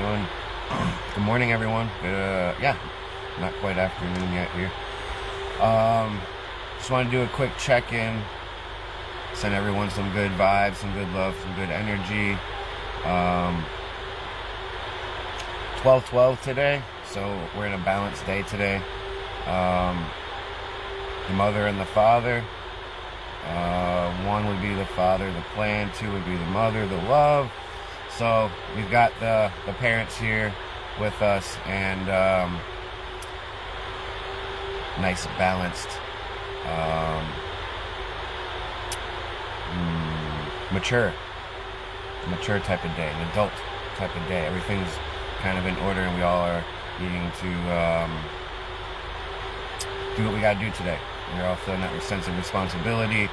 doing? Good morning, everyone. Yeah, not quite afternoon yet here. Just want to do a quick check-in. Send everyone some good vibes, some good love, some good energy. 12/12 today, so we're in a balanced day today. The mother and the father. One would be the father, the plan. Two would be the mother, the love. So we've got the parents here with us, and nice balanced, mature type of day, an adult type of day. Everything's kind of in order, and we all are needing to do what we got to do today. We're all feeling that sense of responsibility,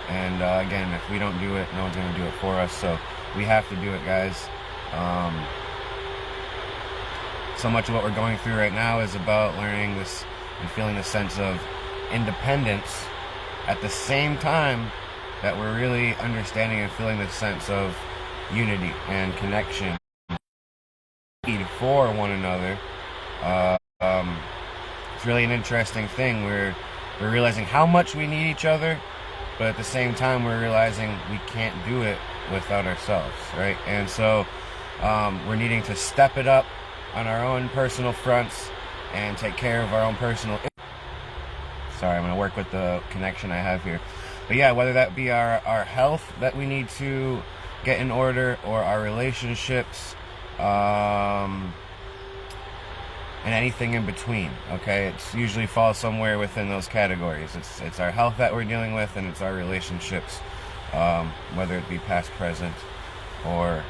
and again, if we don't do it, no one's going to do it for us, so we have to do it, guys. So much of what we're going through right now is about learning this and feeling the sense of independence at the same time that we're really understanding and feeling the sense of unity and connection for one another. It's really an interesting thing. We're realizing how much we need each other, but at the same time we're realizing we can't do it without ourselves, right? And so we're needing to step it up on our own personal fronts and take care of our own personal... Sorry, I'm going to work with the connection I have here. But yeah, whether that be our health that we need to get in order, or our relationships, and anything in between, okay? It usually falls somewhere within those categories. It's our health that we're dealing with, and it's our relationships, whether it be past, present, or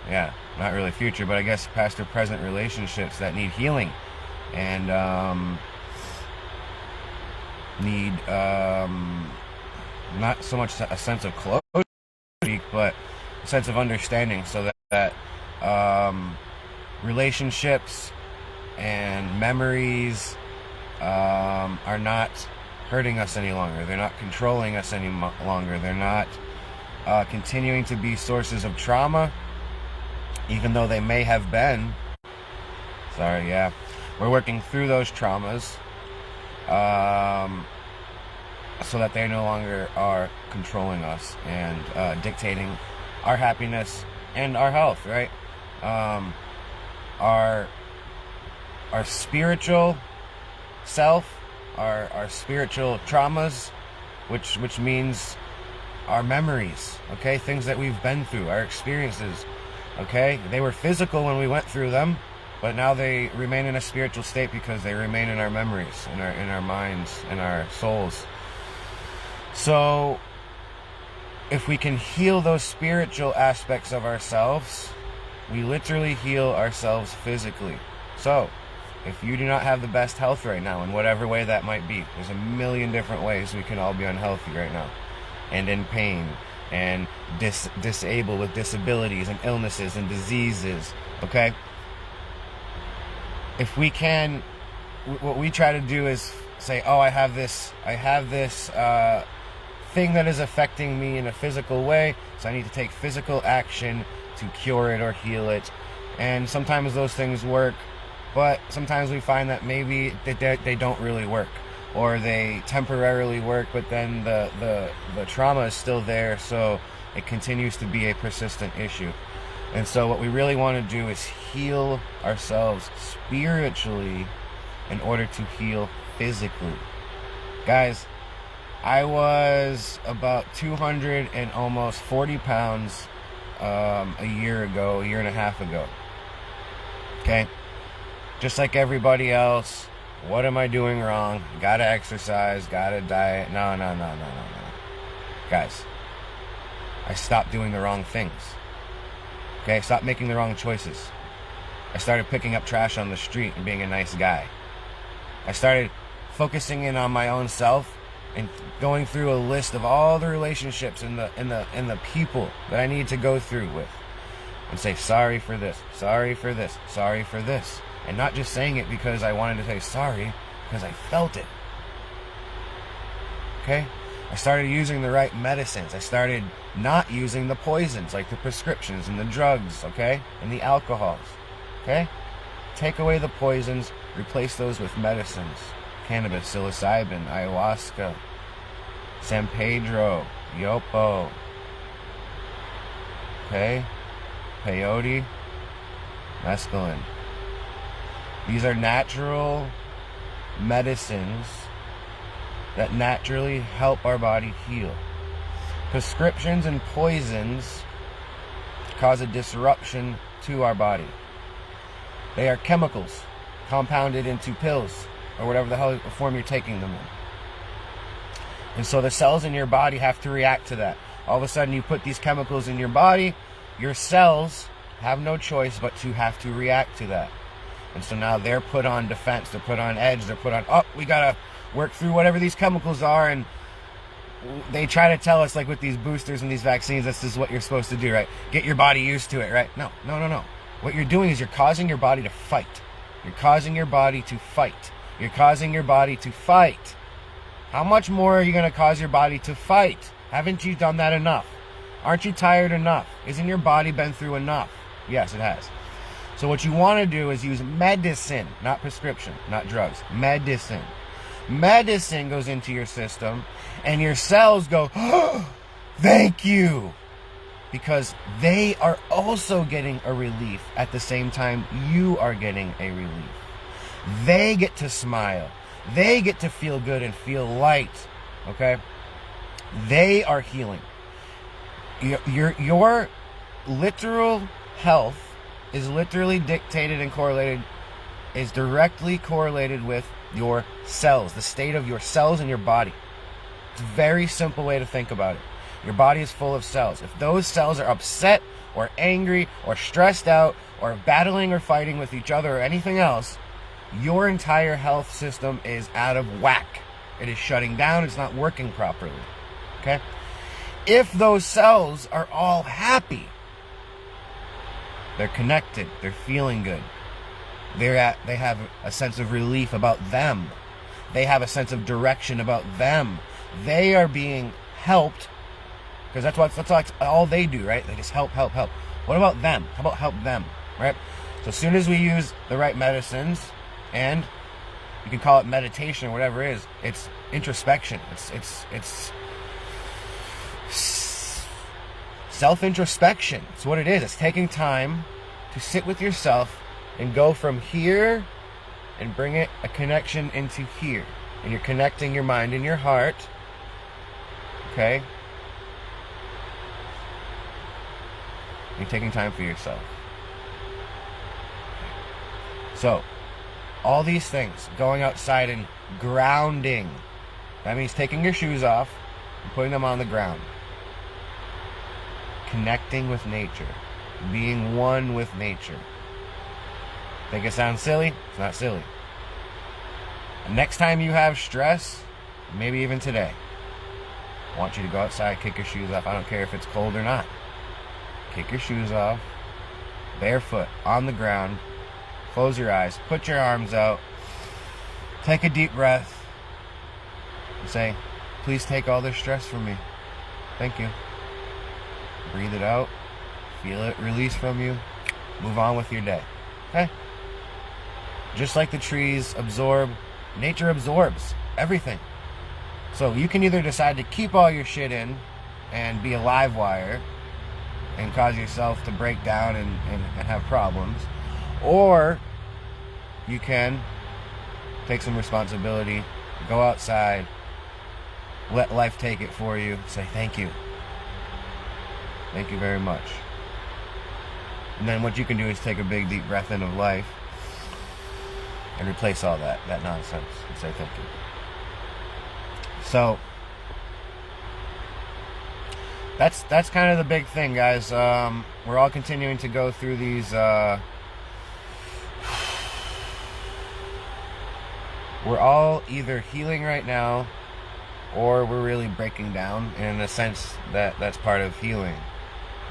yeah, not really future, but I guess past or present relationships that need healing, and need not so much a sense of closure, but a sense of understanding, so that relationships and memories are not hurting us any longer. They're not controlling us any longer. They're not continuing to be sources of trauma, even though they may have been. Sorry, yeah. We're working through those traumas so that they no longer are controlling us and dictating our happiness and our health, right? Our spiritual self, our spiritual traumas, which means our memories, okay? Things that we've been through, our experiences, okay? They were physical when we went through them, but now they remain in a spiritual state because they remain in our memories, in our minds, in our souls. So if we can heal those spiritual aspects of ourselves, we literally heal ourselves physically. So if you do not have the best health right now, in whatever way that might be, there's a million different ways we can all be unhealthy right now, and in pain, and disabled with disabilities and illnesses and diseases, okay? If we can, what we try to do is say, oh, I have this thing that is affecting me in a physical way, so I need to take physical action to cure it or heal it. And sometimes those things work, but sometimes we find that maybe they don't really work, or they temporarily work, but then the trauma is still there, so it continues to be a persistent issue. And so what we really want to do is heal ourselves spiritually in order to heal physically. Guys, I was about 200 and almost 40 pounds a year and a half ago. Okay? Just like everybody else, what am I doing wrong? Gotta exercise, gotta diet. No. Guys, I stopped doing the wrong things. Okay, stop making the wrong choices. I started picking up trash on the street and being a nice guy. I started focusing in on my own self and going through a list of all the relationships and the people that I need to go through with, and say sorry for this, sorry for this, sorry for this, and not just saying it because I wanted to say sorry, because I felt it. Okay? I started using the right medicines. I started not using the poisons, like the prescriptions and the drugs, okay? And the alcohols, okay? Take away the poisons, replace those with medicines. Cannabis, psilocybin, ayahuasca, San Pedro, yopo, okay? Peyote, mescaline. These are natural medicines that naturally help our body heal. Prescriptions and poisons cause a disruption to our body. They are chemicals compounded into pills or whatever the hell form you're taking them in. And so the cells in your body have to react to that. All of a sudden you put these chemicals in your body, your cells have no choice but to have to react to that. And so now they're put on defense, they're put on edge, they're put on, oh, we gotta work through whatever these chemicals are. And they try to tell us, like with these boosters and these vaccines, this is what you're supposed to do, right? Get your body used to it, right? No. What you're doing is you're causing your body to fight. You're causing your body to fight. You're causing your body to fight. How much more are you going to cause your body to fight? Haven't you done that enough? Aren't you tired enough? Isn't your body been through enough? Yes, it has. So what you want to do is use medicine, not prescription, not drugs. Medicine. Medicine goes into your system and your cells go, oh, thank you. Because they are also getting a relief at the same time you are getting a relief. They get to smile. They get to feel good and feel light. Okay? They are healing. Your literal health is literally dictated and correlated, is directly correlated with your cells, the state of your cells in your body. It's a very simple way to think about it. Your body is full of cells. If those cells are upset or angry or stressed out or battling or fighting with each other or anything else, your entire health system is out of whack. It is shutting down. It's not working properly. Okay? If those cells are all happy, they're connected, they're feeling good, they have a sense of relief about them, they have a sense of direction about them, they are being helped, because that's all they do, right? They just help. What about them? How about help them, right? So as soon as we use the right medicines, and you can call it meditation or whatever it is, it's introspection. It's self-introspection. It's what it is. It's taking time to sit with yourself and go from here and bring it a connection into here. And you're connecting your mind and your heart. Okay? You're taking time for yourself. So, all these things, going outside and grounding. That means taking your shoes off and putting them on the ground. Connecting with nature. Being one with nature. Think it sounds silly? It's not silly. And next time you have stress, maybe even today, I want you to go outside, kick your shoes off. I don't care if it's cold or not. Kick your shoes off, barefoot, on the ground, close your eyes, put your arms out, take a deep breath, and say, please take all this stress from me. Thank you. Breathe it out, feel it release from you, move on with your day. Okay? Just like the trees absorb, nature absorbs everything. So you can either decide to keep all your shit in and be a live wire and cause yourself to break down and have problems, or you can take some responsibility, go outside, let life take it for you, say thank you. Thank you very much. And then what you can do is take a big deep breath in of life and replace all that nonsense and say thank you. So that's kind of the big thing, guys. We're all continuing to go through these we're all either healing right now or we're really breaking down, and in a sense that's part of healing,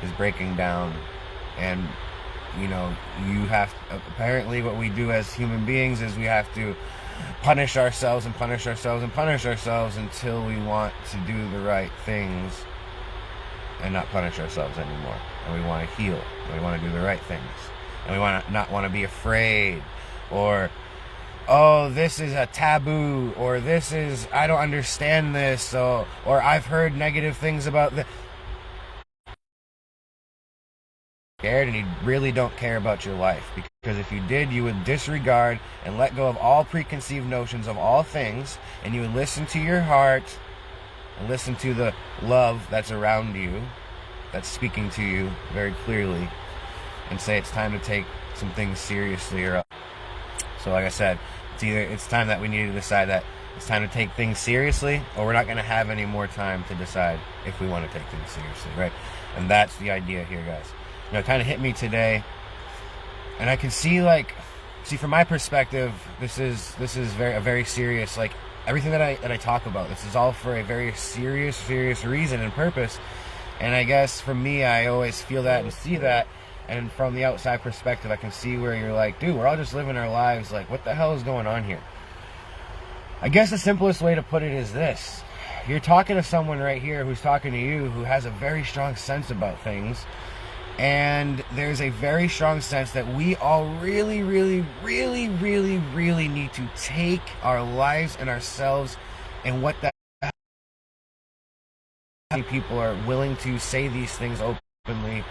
is breaking down. And you know, you have apparently what we do as human beings is we have to punish ourselves and punish ourselves and punish ourselves until we want to do the right things and not punish ourselves anymore. And we want to heal. And we want to do the right things. And we want to not want to be afraid, or, oh, this is a taboo, or this is, I don't understand this, or I've heard negative things about this. Scared, and you really don't care about your life, because if you did, you would disregard and let go of all preconceived notions of all things, and you would listen to your heart and listen to the love that's around you, that's speaking to you very clearly, and say it's time to take some things seriously. Or so, like I said, it's time that we need to decide that it's time to take things seriously, or we're not going to have any more time to decide if we want to take things seriously, right? And that's the idea here, guys. You know, it kind of hit me today, and I can see from my perspective, this is a very serious, like, everything that I talk about, this is all for a very serious reason and purpose. And I guess for me, I always feel that and see that, and from the outside perspective, I can see where you're like, dude, we're all just living our lives, like, what the hell is going on here? I guess the simplest way to put it is this: you're talking to someone right here who's talking to you, who has a very strong sense about things. And there's a very strong sense that we all really need to take our lives and ourselves, and what that people are willing to say these things openly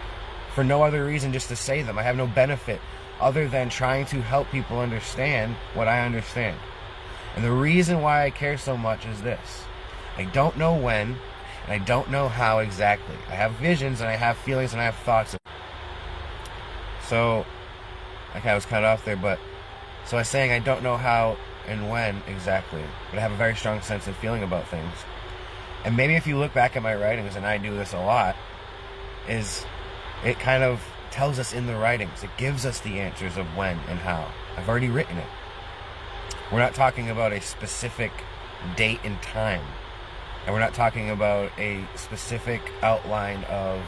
for no other reason, just to say them. I have no benefit other than trying to help people understand what I understand. And the reason why I care so much is this: I don't know when, and I don't know how exactly. I have visions, and I have feelings, and I have thoughts. So, like, I was cut off there, but so I was saying I don't know how and when exactly, but I have a very strong sense and feeling about things. And maybe if you look back at my writings, and I do this a lot, is it kind of tells us in the writings. It gives us the answers of when and how. I've already written it. We're not talking about a specific date and time. And we're not talking about a specific outline of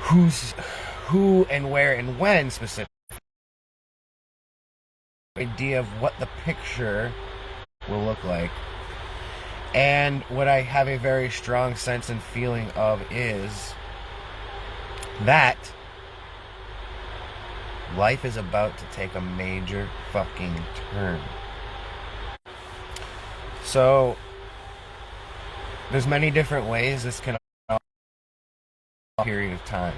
who and where and when specific. Idea of what the picture will look like. And what I have a very strong sense and feeling of is that life is about to take a major fucking turn. So there's many different ways this can period of time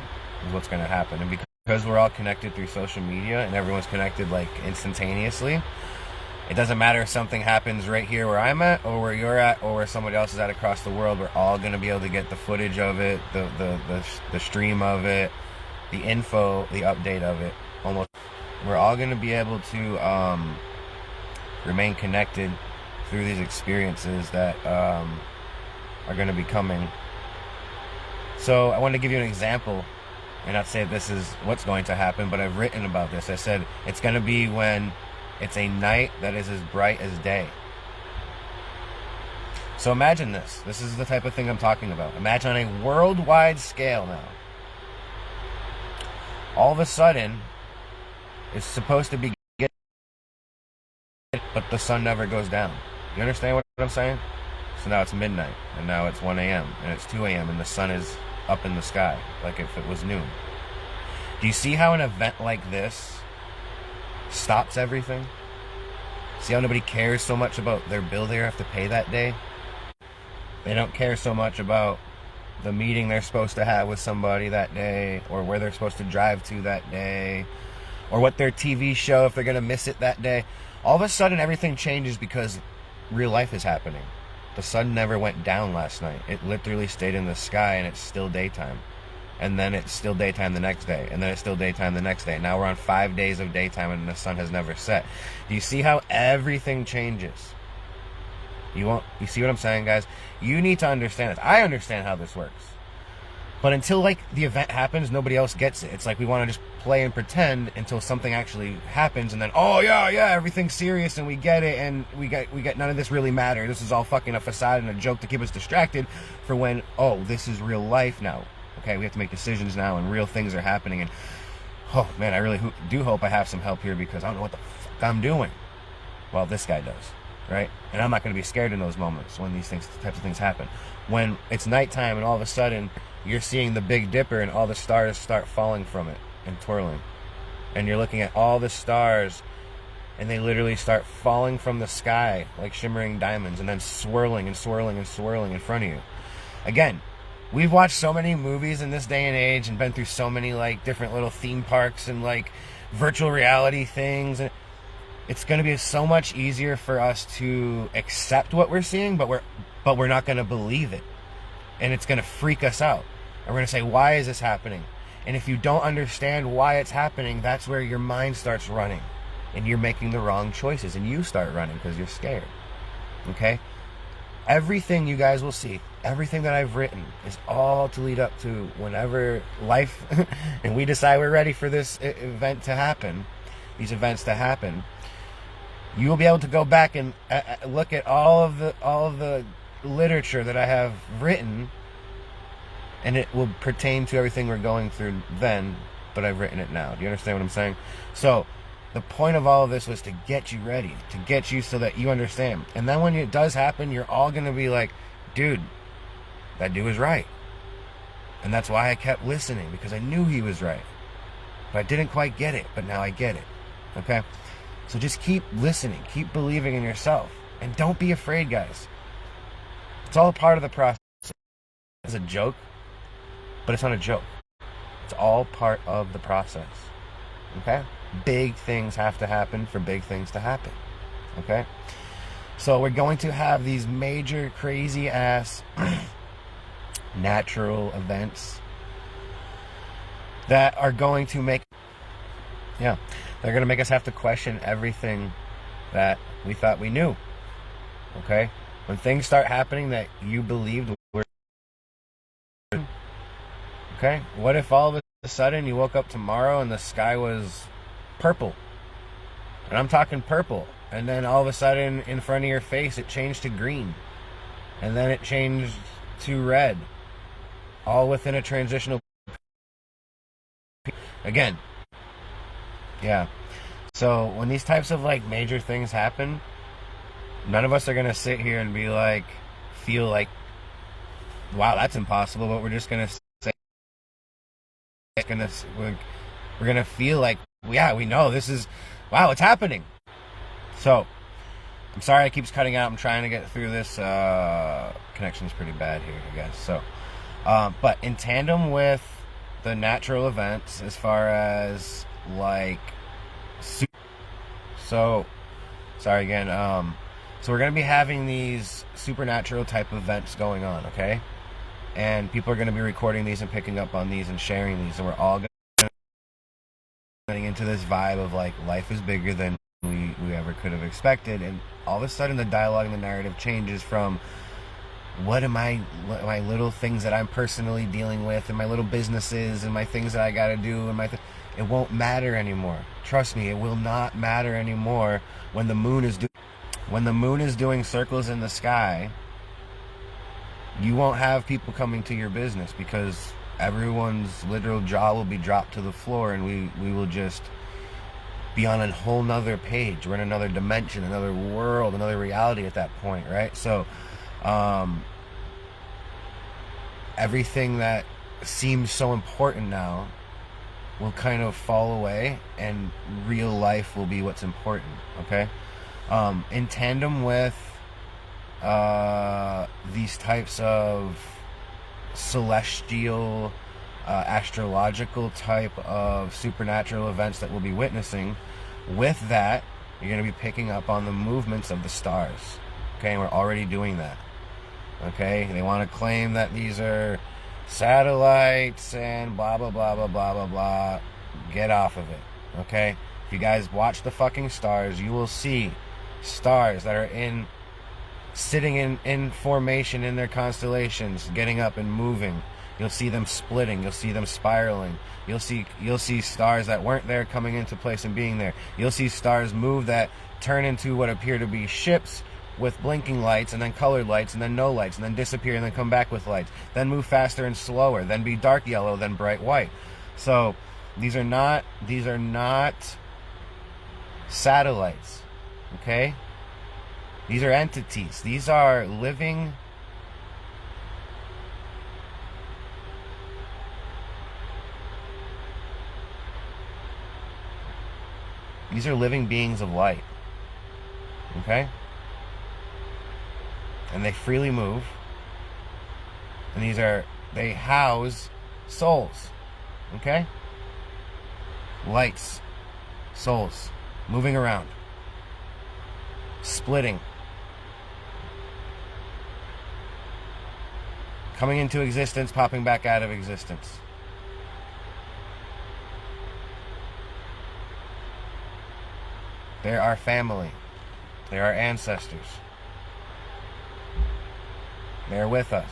is what's going to happen. And because we're all connected through social media, and everyone's connected like instantaneously, it doesn't matter if something happens right here where I'm at, or where you're at, or where somebody else is at across the world. We're all going to be able to get the footage of it, the stream of it, the info, the update of it. Almost, we're all going to be able to remain connected through these experiences that are going to be coming. So I wanted to give you an example, and not say this is what's going to happen, but I've written about this. I said it's going to be when it's a night that is as bright as day. So imagine this. This is the type of thing I'm talking about. Imagine on a worldwide scale now. All of a sudden, it's supposed to be, but the sun never goes down. You understand what I'm saying? So now it's midnight, and now it's 1 a.m., and it's 2 a.m., and the sun is up in the sky, like if it was noon. Do you see how an event like this stops everything? See how nobody cares so much about their bill they have to pay that day? They don't care so much about the meeting they're supposed to have with somebody that day, or where they're supposed to drive to that day, or what their TV show, if they're going to miss it that day. All of a sudden, everything changes because real life is happening. The sun never went down last night. It literally stayed in the sky, and it's still daytime. And then it's still daytime the next day. And then it's still daytime the next day. Now we're on 5 days of daytime, and the sun has never set. Do you see how everything changes? You see what I'm saying, guys? You need to understand this. I understand how this works. But until, like, the event happens, nobody else gets it. It's like we want to just play and pretend until something actually happens, and then, oh, yeah, everything's serious, and we get it, and we get none of this really matter. This is all fucking a facade and a joke to keep us distracted for when, oh, this is real life now. Okay, we have to make decisions now, and real things are happening, and, oh, man, I really do hope I have some help here, because I don't know what the fuck I'm doing. Well, this guy does, right? And I'm not going to be scared in those moments when these types of things happen. When it's nighttime and all of a sudden you're seeing the Big Dipper and all the stars start falling from it and twirling. And you're looking at all the stars and they literally start falling from the sky like shimmering diamonds and then swirling and swirling and swirling in front of you. Again, we've watched so many movies in this day and age and been through so many like different little theme parks and like virtual reality things, and it's going to be so much easier for us to accept what we're seeing, but we're not going to believe it, and it's going to freak us out, and we're going to say, why is this happening? And if you don't understand why it's happening, that's where your mind starts running and you're making the wrong choices and you start running because you're scared. Okay? Everything you guys will see, everything that I've written is all to lead up to whenever life and we decide we're ready for this event to happen, these events to happen. You will be able to go back and look at all of the literature that I have written, and it will pertain to everything we're going through then, but I've written it now. Do you understand what I'm saying? So the point of all of this was to get you ready, to get you so that you understand. And then when it does happen, you're all going to be like, dude, that dude was right. And that's why I kept listening, because I knew he was right. But I didn't quite get it, but now I get it. Okay? So just keep listening, keep believing in yourself. And don't be afraid, guys. It's all part of the process. It's a joke, but it's not a joke. It's all part of the process. Okay? Big things have to happen for big things to happen. Okay? So we're going to have these major, crazy ass natural events that are going to make, they're going to make us have to question everything that we thought we knew. Okay? When things start happening that you believed were, okay? What if all of a sudden you woke up tomorrow and the sky was purple? And I'm talking purple. And then all of a sudden in front of your face it changed to green. And then it changed to red. All within a transitional. Again. Yeah. So when these types of like major things happen, none of us are going to sit here and be like, feel like, wow, that's impossible. But we're just going to say, we're going to feel like, yeah, we know this is, wow, it's happening. So, I'm sorry it keeps cutting out. I'm trying to get through this. Connection's pretty bad here, I guess. So, but in tandem with the natural events, as far as like, so, sorry again. So we're going to be having these supernatural type events going on, okay? And people are going to be recording these and picking up on these and sharing these, and we're all getting into this vibe of like life is bigger than we ever could have expected. And all of a sudden the dialogue and the narrative changes from what am my little things that I'm personally dealing with and my little businesses and my things that I got to do and it won't matter anymore. Trust me, it will not matter anymore when the moon is doing circles in the sky. You won't have people coming to your business because everyone's literal jaw will be dropped to the floor, and we will just be on a whole nother page. We're in another dimension, another world, another reality at that point, right? So everything that seems so important now will kind of fall away, and real life will be what's important, okay? In tandem with these types of celestial, astrological type of supernatural events that we'll be witnessing, with that, you're going to be picking up on the movements of the stars, okay? And we're already doing that, okay? They want to claim that these are satellites and blah blah blah blah blah blah blah. Get off of it, okay? If you guys watch the fucking stars, you will see stars that are sitting in formation in their constellations, getting up and moving. You'll see them splitting, you'll see them spiraling, you'll see stars that weren't there coming into place and being there. You'll see stars move that turn into what appear to be ships with blinking lights, and then colored lights, and then no lights, and then disappear and then come back with lights, then move faster and slower, then be dark yellow, then bright white. So these are not satellites. Okay? These are entities. These are living beings of light. Okay? And they freely move. And they house souls. Okay? Lights. Souls. Moving around. Splitting. Coming into existence, popping back out of existence. They're our family. They're our ancestors. They're with us.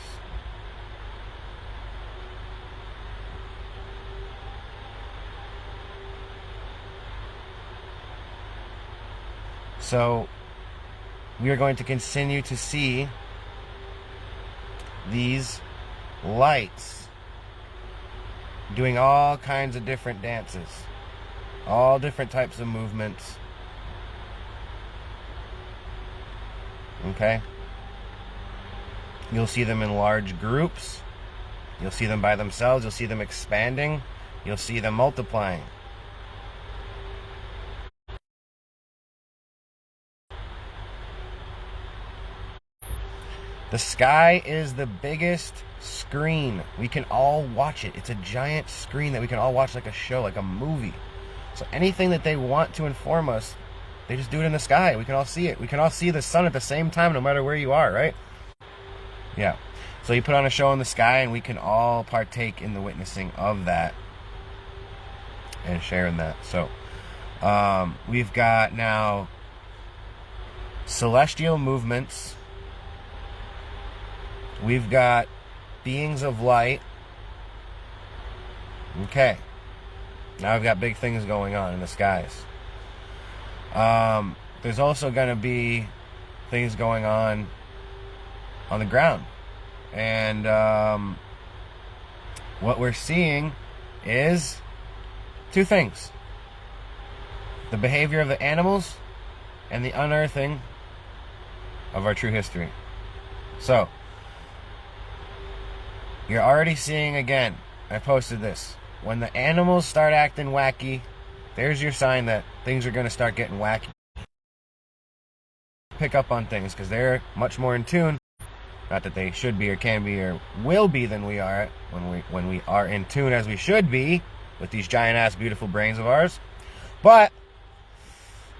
So, we are going to continue to see these lights doing all kinds of different dances, all different types of movements. Okay? You'll see them in large groups. You'll see them by themselves. You'll see them expanding. You'll see them multiplying. The sky is the biggest screen. We can all watch it. It's a giant screen that we can all watch like a show, like a movie. So anything that they want to inform us, they just do it in the sky. We can all see it. We can all see the sun at the same time, no matter where you are, right? Yeah. So you put on a show in the sky, and we can all partake in the witnessing of that and share in that. So we've got now celestial movements. We've got beings of light. Okay. Now we've got big things going on in the skies. There's also going to be things going on the ground. And what we're seeing is two things. The behavior of the animals and the unearthing of our true history. So, you're already seeing, again, I posted this, when the animals start acting wacky, there's your sign that things are going to start getting wacky. Pick up on things because they're much more in tune. Not that they should be or can be or will be than we are when we are in tune as we should be with these giant ass beautiful brains of ours. But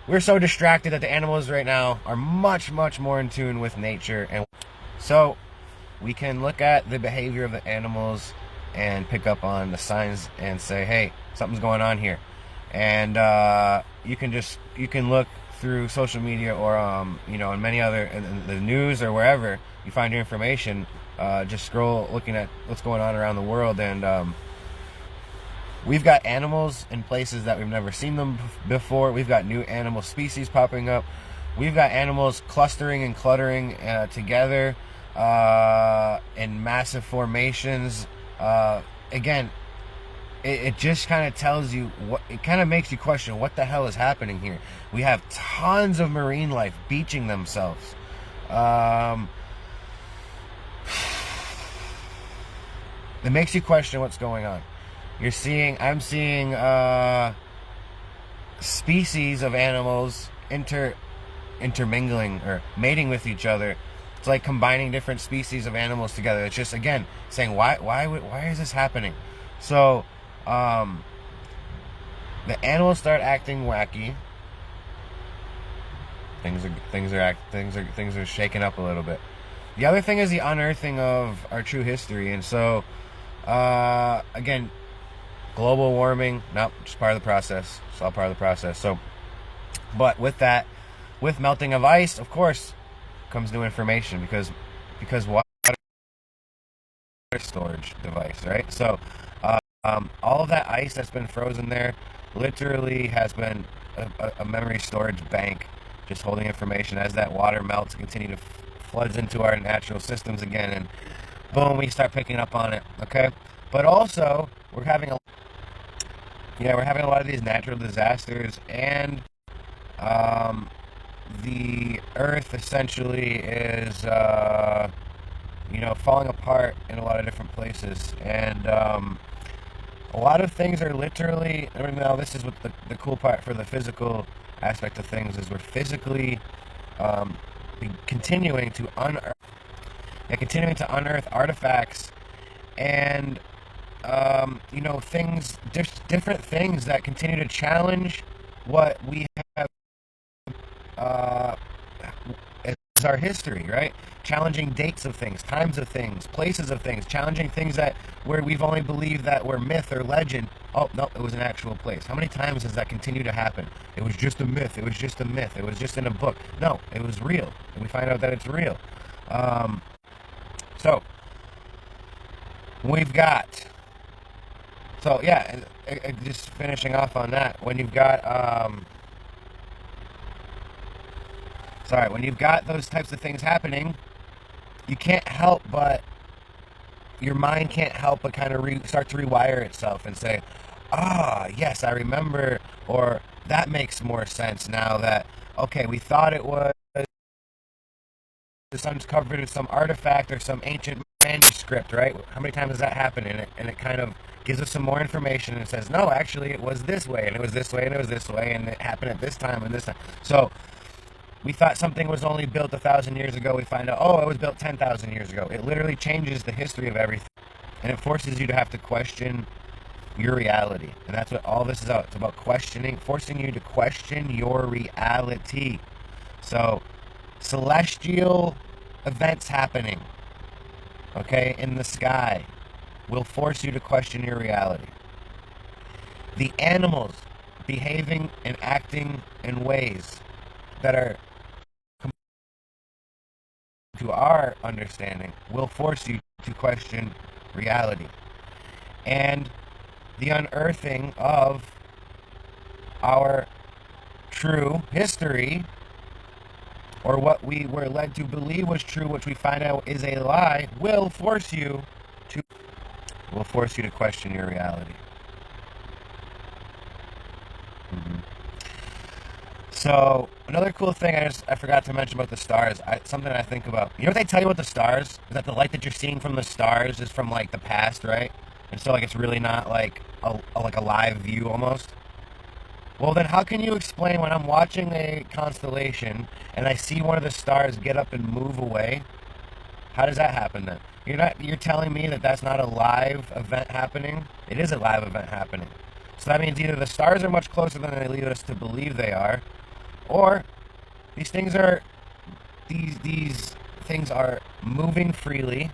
we're so distracted that the animals right now are much, much more in tune with nature. And so we can look at the behavior of the animals and pick up on the signs and say, hey, something's going on here. And you can look through social media or in many other in the news or wherever you find your information. Just scroll looking at what's going on around the world, and we've got animals in places that we've never seen them before. We've got new animal species popping up. We've got animals clustering and cluttering together in massive formations. Again, it just kind of tells you it kind of makes you question what the hell is happening here. We have tons of marine life beaching themselves. It makes you question what's going on. I'm seeing species of animals intermingling or mating with each other. It's like combining different species of animals together. It's just, again, saying why is this happening? So the animals start acting wacky. Things are shaking up a little bit. The other thing is the unearthing of our true history. And so again, global warming, nope, just part of the process. It's all part of the process. So, but with that, with melting of ice, of course, comes new information because water storage device, right? So all of that ice that's been frozen there literally has been a memory storage bank, just holding information as that water melts, continue to floods into our natural systems again, and boom, we start picking up on it. Okay, but also we're having a lot of these natural disasters and the Earth essentially is, falling apart in a lot of different places, and a lot of things are literally. I mean, now this is what the cool part for the physical aspect of things is. We're physically um, continuing to unearth artifacts and things, different things that continue to challenge what we have uh, as our history, right? Challenging dates of things, times of things, places of things, challenging things that where we've only believed that were myth or legend. Oh no, it was an actual place. How many times does that continue to happen? It was just a myth. It was just a myth. It was just in a book. No, it was real, and we find out that it's real. Um, so we've got. So yeah, just finishing off on that. When you've got when you've got those types of things happening, you can't help but your mind can't help but kind of start to rewire itself and say, ah, yes, I remember, or that makes more sense now that, okay, we thought it was uncovered as some artifact or some ancient manuscript, right? How many times does that happen? And it kind of gives us some more information and says, no, actually, it was this way, and it was this way, and it was this way, and it happened at this time and this time. So we thought something was only built 1,000 years ago. We find out, oh, it was built 10,000 years ago. It literally changes the history of everything. And it forces you to have to question your reality. And that's what all this is about. It's about forcing you to question your reality. So, celestial events happening, okay, in the sky will force you to question your reality. The animals behaving and acting in ways that are to our understanding will force you to question reality. And the unearthing of our true history, or what we were led to believe was true, which we find out is a lie, will force you to question your reality. Mm-hmm. So another cool thing I forgot to mention about the stars. Something I think about. You know what they tell you about the stars? Is that the light that you're seeing from the stars is from like the past, right? And so like it's really not like a live view almost. Well, then how can you explain when I'm watching a constellation and I see one of the stars get up and move away? How does that happen then? You're telling me that that's not a live event happening? It is a live event happening. So that means either the stars are much closer than they lead us to believe they are, or these things are moving freely,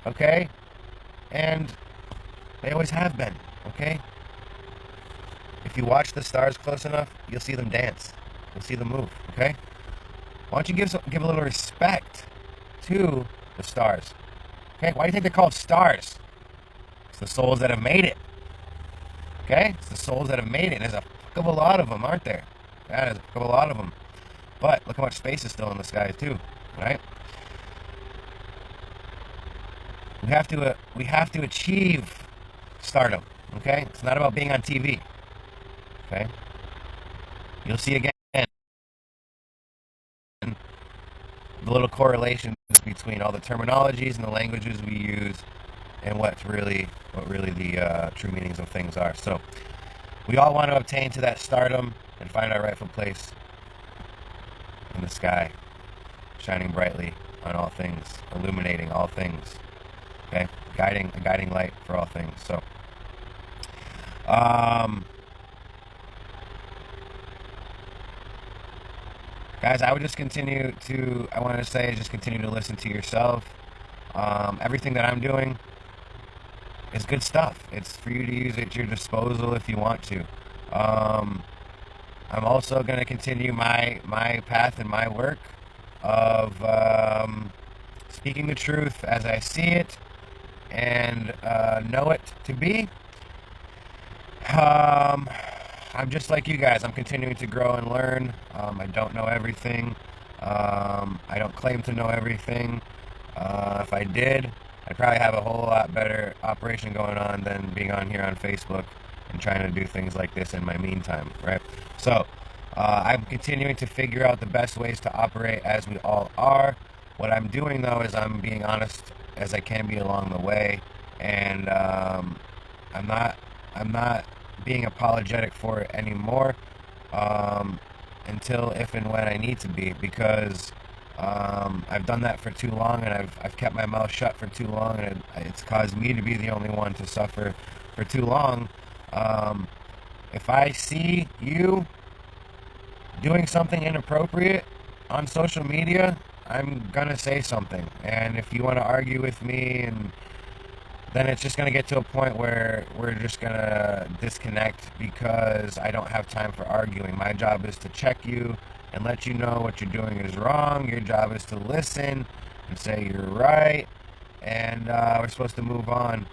okay? And they always have been, okay? If you watch the stars close enough, you'll see them dance. You'll see them move, okay? Why don't you give a little respect to the stars? Okay? Why do you think they're called stars? It's the souls that have made it. Okay? It's the souls that have made it. And there's a fuck of a lot of them, aren't there? Yeah, there's a fuck of a lot of them. But look how much space is still in the sky too, right? We have to achieve stardom. Okay? It's not about being on TV. Okay? You'll see again the little correlations between all the terminologies and the languages we use and what really the true meanings of things are. So we all want to obtain to that stardom and find our rightful place in the sky, shining brightly on all things, illuminating all things. Okay, a guiding light for all things. So, guys, I would just continue to. I wanted to say, just continue to listen to yourself. Everything that I'm doing is good stuff. It's for you to use at your disposal if you want to. I'm also going to continue my path and my work of speaking the truth as I see it and know it to be. I'm just like you guys. I'm continuing to grow and learn. I don't know everything. I don't claim to know everything. If I did, I'd probably have a whole lot better operation going on than being on here on Facebook and trying to do things like this in my meantime, right? So, I'm continuing to figure out the best ways to operate, as we all are. What I'm doing, though, is I'm being honest as I can be along the way, and I'm not I'm not being apologetic for it anymore, until if and when I need to be, because I've done that for too long, and I've kept my mouth shut for too long, and it's caused me to be the only one to suffer for too long. Um, if I see you doing something inappropriate on social media, I'm gonna say something. And if you want to argue with me, and then it's just gonna get to a point where we're just gonna disconnect, because I don't have time for arguing. My job is to check you and let you know what you're doing is wrong. Your job is to listen and say you're right, and we're supposed to move on.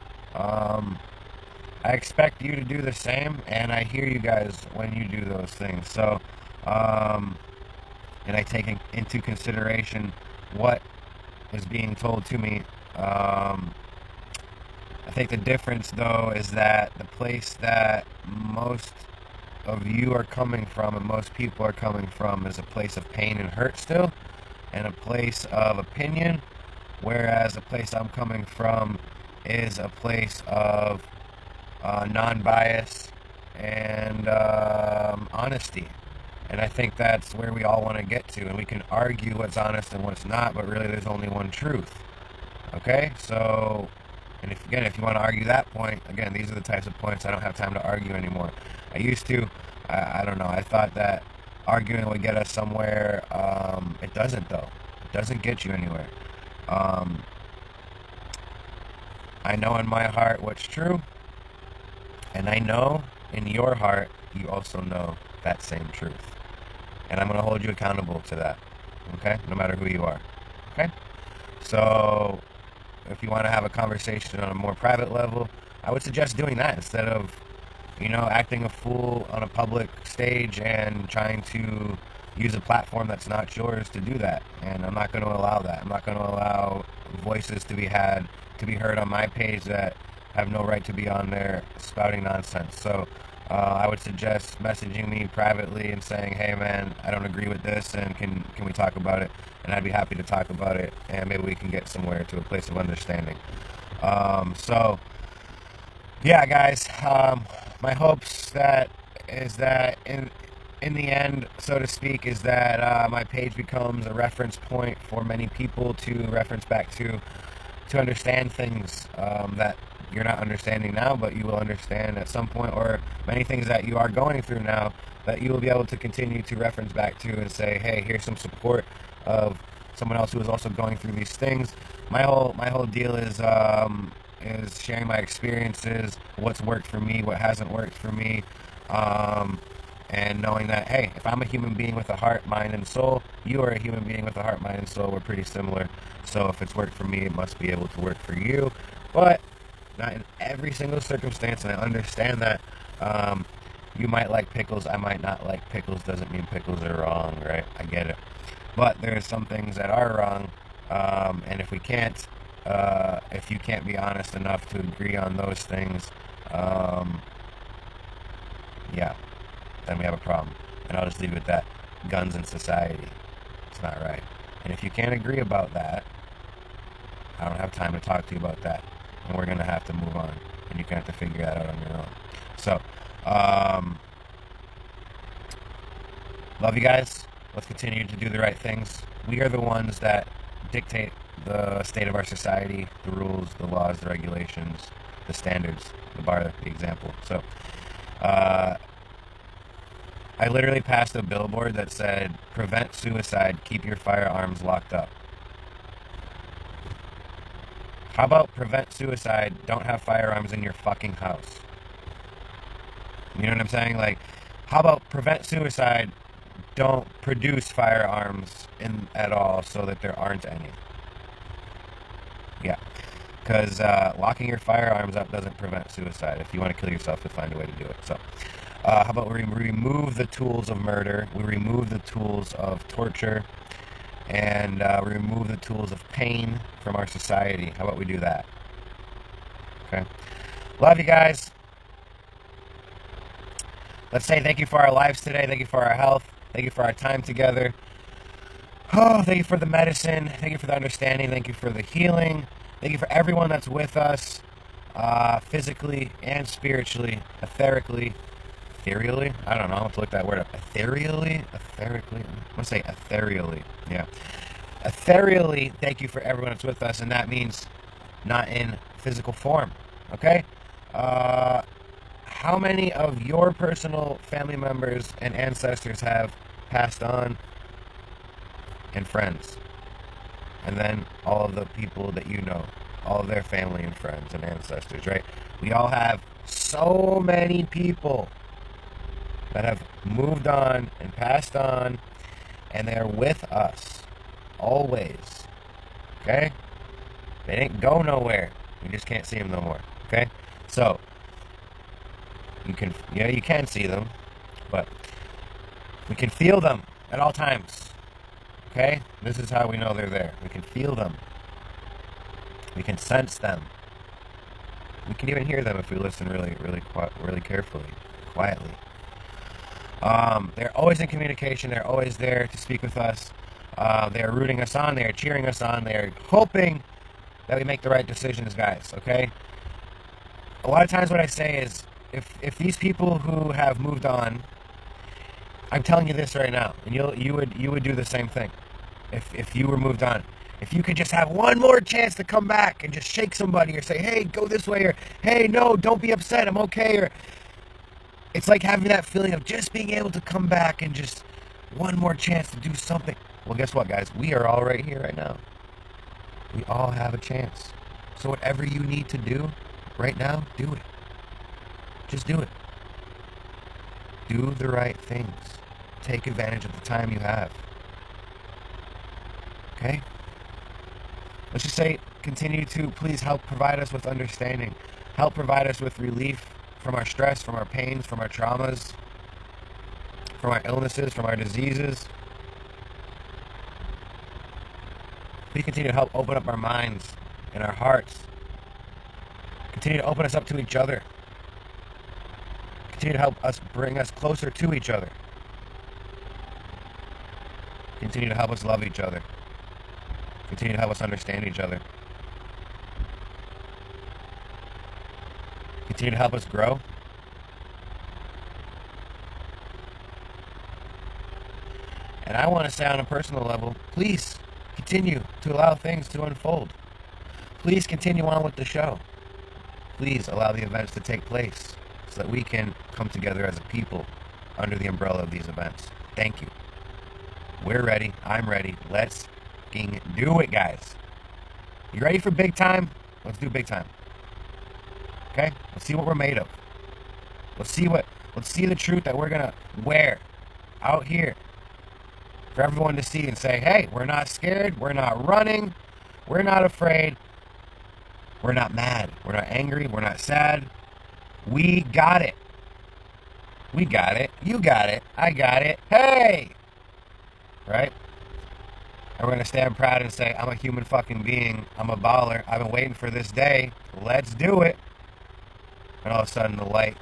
I expect you to do the same, and I hear you guys when you do those things. So, and I take into consideration what is being told to me. I think the difference, though, is that the place that most of you are coming from and most people are coming from is a place of pain and hurt still, and a place of opinion, whereas the place I'm coming from is a place of non-bias and honesty. And I think that's where we all want to get to. And we can argue what's honest and what's not, but really there's only one truth. Okay? So, and if you want to argue that point, again, these are the types of points I don't have time to argue anymore. I used to. I don't know. I thought that arguing would get us somewhere. It doesn't, though. It doesn't get you anywhere. I know in my heart what's true. And I know in your heart, you also know that same truth. And I'm going to hold you accountable to that. Okay? No matter who you are. Okay? So, if you want to have a conversation on a more private level, I would suggest doing that instead of, acting a fool on a public stage and trying to use a platform that's not yours to do that. And I'm not going to allow that. I'm not going to allow voices to be heard on my page that have no right to be on there spouting nonsense. So I would suggest messaging me privately and saying, hey man, I don't agree with this, and can we talk about it? And I'd be happy to talk about it, and maybe we can get somewhere to a place of understanding. So yeah, guys, my hopes is that in the end, so to speak, is that my page becomes a reference point for many people to reference back to understand things that you're not understanding now, but you will understand at some point, or many things that you are going through now that you will be able to continue to reference back to and say, hey, here's some support of someone else who is also going through these things. My whole deal is sharing my experiences, what's worked for me, what hasn't worked for me, and knowing that, hey, if I'm a human being with a heart, mind, and soul, you are a human being with a heart, mind, and soul. We're pretty similar. So if it's worked for me, it must be able to work for you. But not in every single circumstance, and I understand that. You might like pickles, I might not like pickles. Doesn't mean pickles are wrong, right? I get it. But there are some things that are wrong, and if you can't be honest enough to agree on those things, yeah, then we have a problem. And I'll just leave it at that. Guns in society. It's not right. And if you can't agree about that, I don't have time to talk to you about that. And we're going to have to move on. And you're going to have to figure that out on your own. So, love you guys. Let's continue to do the right things. We are the ones that dictate the state of our society, the rules, the laws, the regulations, the standards, the bar, the example. So, I literally passed a billboard that said, prevent suicide, keep your firearms locked up. How about prevent suicide, don't have firearms in your fucking house? You know what I'm saying? Like, how about prevent suicide, don't produce firearms at all so that there aren't any? Yeah. Because locking your firearms up doesn't prevent suicide. If you want to kill yourself, you'll find a way to do it. So, how about we remove the tools of murder, we remove the tools of torture, and we remove the tools of pain from our society? How about we do that? Okay. Love you guys. Let's say thank you for our lives today. Thank you for our health. Thank you for our time together. Oh, thank you for the medicine. Thank you for the understanding. Thank you for the healing. Thank you for everyone that's with us, physically and spiritually, etherically, ethereally. I don't know. I have to look that word up. Ethereally, etherically. I'm gonna say ethereally. Yeah, ethereally. Thank you for everyone that's with us, and that means not in physical form. Okay. How many of your personal family members and ancestors have passed on? And friends, and then all of the people that you know, all of their family and friends and ancestors, right? We all have so many people that have moved on and passed on, and they're with us always. Okay? They didn't go nowhere. We just can't see them no more. Okay? So you can see them, but we can feel them at all times. Okay? This is how we know they're there. We can feel them. We can sense them. We can even hear them if we listen really carefully, quietly. They're always in communication. They're always there to speak with us. They're rooting us on. They're cheering us on. They're hoping that we make the right decisions, guys. Okay? A lot of times what I say is, if these people who have moved on, I'm telling you this right now, and you would do the same thing if you were moved on. If you could just have one more chance to come back and just shake somebody or say, hey, go this way, or hey, no, don't be upset, I'm okay, or it's like having that feeling of just being able to come back and just one more chance to do something. Well, guess what, guys? We are all right here right now. We all have a chance. So whatever you need to do right now, do it. Just do it. Do the right things. Take advantage of the time you have. Okay? Let's just say, continue to please help provide us with understanding. Help provide us with relief from our stress, from our pains, from our traumas, from our illnesses, from our diseases. Please continue to help open up our minds and our hearts. Continue to open us up to each other. Continue to help us bring us closer to each other. Continue to help us love each other. Continue to help us understand each other. Continue to help us grow. And I want to say on a personal level, please continue to allow things to unfold. Please continue on with the show. Please allow the events to take place so that we can come together as a people under the umbrella of these events. Thank you. We're ready. I'm ready. Let's fucking do it, guys. You ready for big time? Let's do big time. Okay? Let's see what we're made of. Let's see the truth that we're gonna wear out here for everyone to see and say, hey, we're not scared, we're not running, we're not afraid, we're not mad, we're not angry, we're not sad. We got it. We got it. You got it. I got it. Hey! Right? And we're going to stand proud and say, I'm a human fucking being. I'm a baller. I've been waiting for this day. Let's do it. And all of a sudden the light